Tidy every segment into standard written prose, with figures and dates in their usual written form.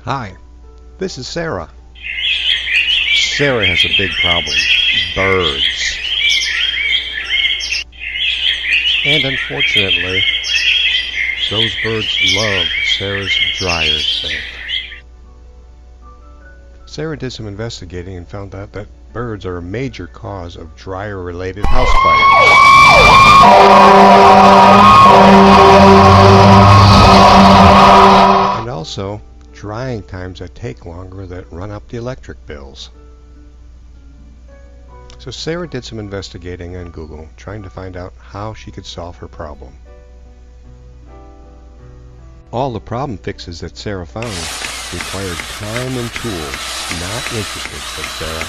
Hi, this is Sarah. Sarah has a big problem. Birds. And unfortunately, those birds love Sarah's dryer thing. Sarah did some investigating and found out that birds are a major cause of dryer-related house fires. And also, drying times that take longer that run up the electric bills. So Sarah did some investigating on Google, trying to find out how she could solve her problem. All the problem fixes that Sarah found required time and tools, not interested, said Sarah.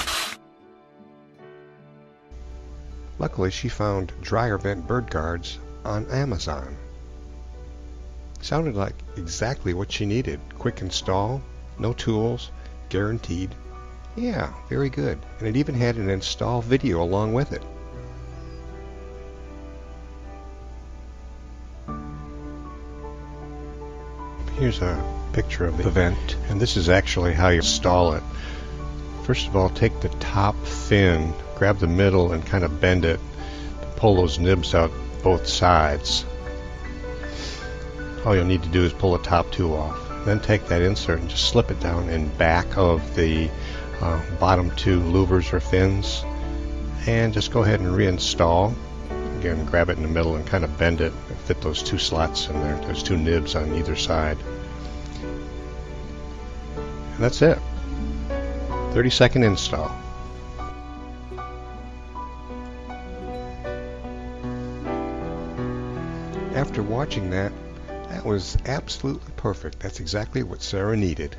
Luckily, she found dryer vent bird guards on Amazon. Sounded like exactly what she needed. Quick install, no tools, guaranteed. Yeah, very good. And it even had an install video along with it. Here's a picture of the vent, and this is actually how you install it. First of all, take the top fin, grab the middle and kind of bend it to pull those nibs out both sides. All you'll need to do is pull the top two off. Then take that insert and just slip it down in back of the bottom two louvers or fins, and just go ahead and reinstall. Again, grab it in the middle and kind of bend it, fit those two slots in there, those two nibs on either side. And that's it. 30-second install. After watching that, that was absolutely perfect. That's exactly what Sarah needed.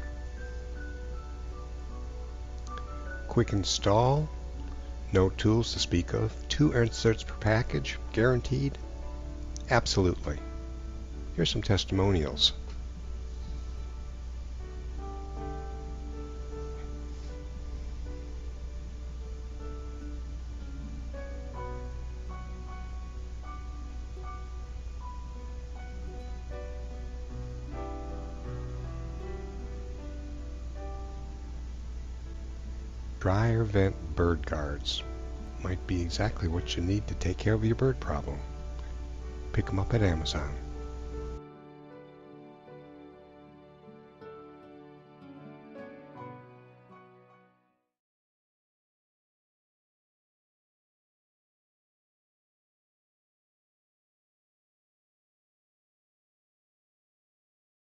Quick install, no tools to speak of, 2 inserts per package, guaranteed. Absolutely. Here's some testimonials. Dryer vent bird guards might be exactly what you need to take care of your bird problem. Pick them up at Amazon.